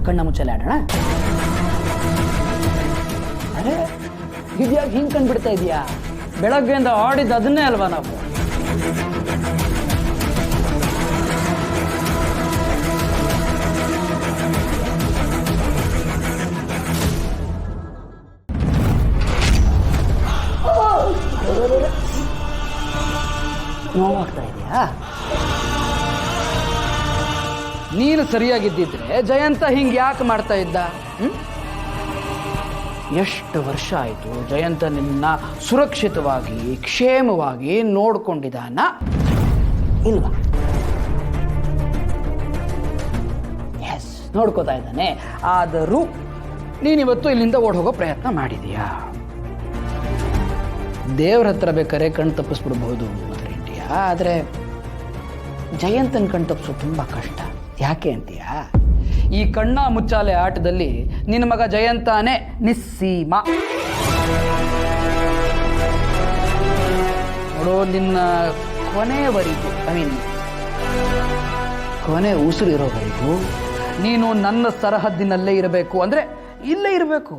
ಕಣ್ಣ ಮುಚ್ಚಲೆ ಆಡೋಣ. ಅರೆ ಇದ್ಯಾಕೆ ಹಿಂಗೆ ಕಂಡುಬಿಡ್ತಾ ಇದೀಯಾ? ಬೆಳಗ್ಗೆಯಿಂದ ಆಡಿದ್ದು ಅದನ್ನೇ ಅಲ್ವಾ ನಾವು. ನೋವಾಗ್ತಾ ಇದೆಯಾ? ನೀನು ಸರಿಯಾಗಿದ್ದಿದ್ರೆ ಜಯಂತ ಹಿಂಗೆ ಯಾಕೆ ಮಾಡ್ತಾ ಇದ್ದ? ಎಷ್ಟು ವರ್ಷ ಆಯಿತು ಜಯಂತ ನಿನ್ನ ಸುರಕ್ಷಿತವಾಗಿ ಕ್ಷೇಮವಾಗಿ ನೋಡ್ಕೊಂಡಿದ್ದಾನ ಇಲ್ವಾ? ಎಸ್, ನೋಡ್ಕೋತಾ ಇದ್ದಾನೆ. ಆದರೂ ನೀನಿವತ್ತು ಇಲ್ಲಿಂದ ಓಡ್ ಹೋಗೋ ಪ್ರಯತ್ನ ಮಾಡಿದೀಯಾ. ದೇವ್ರ ಹತ್ರ ಬೇಕಾದ್ರೆ ಕಣ್ ತಪ್ಪಿಸ್ಬಿಡ್ಬಹುದು ಮದರ್ ಇಂಡಿಯಾ, ಆದರೆ ಜಯಂತನ ಕಣ್ ತಪ್ಪಿಸೋದು ತುಂಬ ಕಷ್ಟ. ಯಾಕೆ ಅಂತೀಯಾ? ಈ ಕಣ್ಣ ಮುಚ್ಚಾಲೆ ಆಟದಲ್ಲಿ ನಿನ್ನ ಮಗ ಜಯಂತಾನೇ ನಿಸ್ಸೀಮ. ನೋಡೋ, ನಿನ್ನ ಕೊನೆವರೆಗೂ ಕೊನೆ ಉಸಿರಿರೋವರೆಗೂ ನೀನು ನನ್ನ ಸರಹದ್ದಿನಲ್ಲೇ ಇರಬೇಕು. ಅಂದರೆ ಇಲ್ಲೇ ಇರಬೇಕು.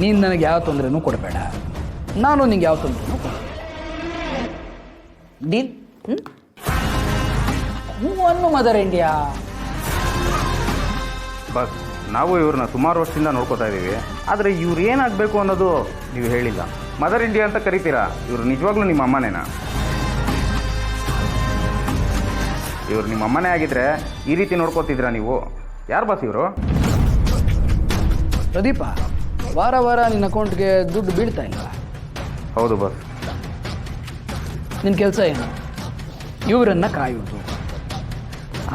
ನೀನು ನನಗೆ ಯಾವ ತೊಂದರೆನೂ ಕೊಡಬೇಡ, ನಾನು ನಿಂಗೆ ಯಾವ ತೊಂದರೆನೂ ಕೊಡಬೇಡ. ಡೀಲ್? ಅನ್ನು ಮದರ್ ಇಂಡಿಯಾ. ಬಸ್, ನಾವು ಇವ್ರನ್ನ ಸುಮಾರು ವರ್ಷದಿಂದ ನೋಡ್ಕೋತಾ ಇದ್ದೀವಿ. ಆದರೆ ಇವ್ರು ಏನಾಗಬೇಕು ಅನ್ನೋದು ನೀವು ಹೇಳಿಲ್ಲ. ಮದರ್ ಇಂಡಿಯಾ ಅಂತ ಕರಿತೀರಾ? ಇವರು ನಿಜವಾಗ್ಲೂ ನಿಮ್ಮ ಅಮ್ಮನೇನಾ? ಇವ್ರು ನಿಮ್ಮ ಅಮ್ಮನೇ ಆಗಿದ್ರೆ ಈ ರೀತಿ ನೋಡ್ಕೋತಿದ್ದೀರಾ ನೀವು? ಯಾರು ಬಸ್ ಇವರು? ಪ್ರದೀಪ, ವಾರ ವಾರ ನಿನ್ನ ಅಕೌಂಟ್ಗೆ ದುಡ್ಡು ಬೀಳ್ತಾ ಇಲ್ಲ? ಹೌದು ಬಸ್. ನಿನ್ನ ಕೆಲಸ ಏನು? ಇವರನ್ನು ಕಾಯುವುದು.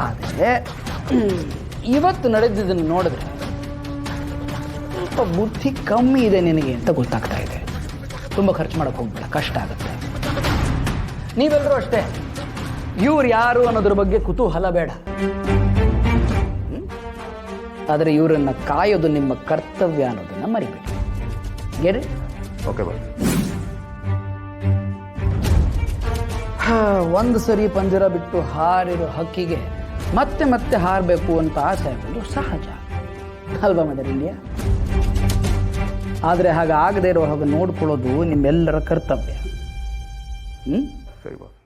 ಆದರೆ ಇವತ್ತು ನಡೆದಿದ್ದನ್ನು ನೋಡಿದ್ರೆ ಸ್ವಲ್ಪ ಬುದ್ಧಿ ಕಮ್ಮಿ ಇದೆ ನಿನಗೆ ಅಂತ ಗೊತ್ತಾಗ್ತಾ ಇದೆ. ತುಂಬ ಖರ್ಚು ಮಾಡೋಕ್ಕೆ ಹೋಗ್ಬೇಡ, ಕಷ್ಟ ಆಗುತ್ತೆ. ನೀವೆಲ್ಲರೂ ಅಷ್ಟೇ, ಇವ್ರು ಯಾರು ಅನ್ನೋದ್ರ ಬಗ್ಗೆ ಕುತೂಹಲ ಬೇಡ. ಆದರೆ ಇವರನ್ನು ಕಾಯೋದು ನಿಮ್ಮ ಕರ್ತವ್ಯ ಅನ್ನೋದನ್ನು ಮರಿಬೇಡಿ. ಗೆರೆ? Okay bus. ಒಂದು ಸರಿ ಪಂಜರ ಬಿಟ್ಟು ಹಾರಿರೋ ಹಕ್ಕಿಗೆ ಮತ್ತೆ ಮತ್ತೆ ಹಾರಬೇಕು ಅಂತ ಆಸೆ ಆಗೋದು ಸಹಜ ಅಲ್ವಾ ಮದರ್ ಇಂಡಿಯಾ? ಆದರೆ ಹಾಗೆ ಆಗದೆ ಇರೋ ಹಾಗೆ ನೋಡ್ಕೊಳ್ಳೋದು ನಿಮ್ಮೆಲ್ಲರ ಕರ್ತವ್ಯ. ಸರಿ ಬಸ್.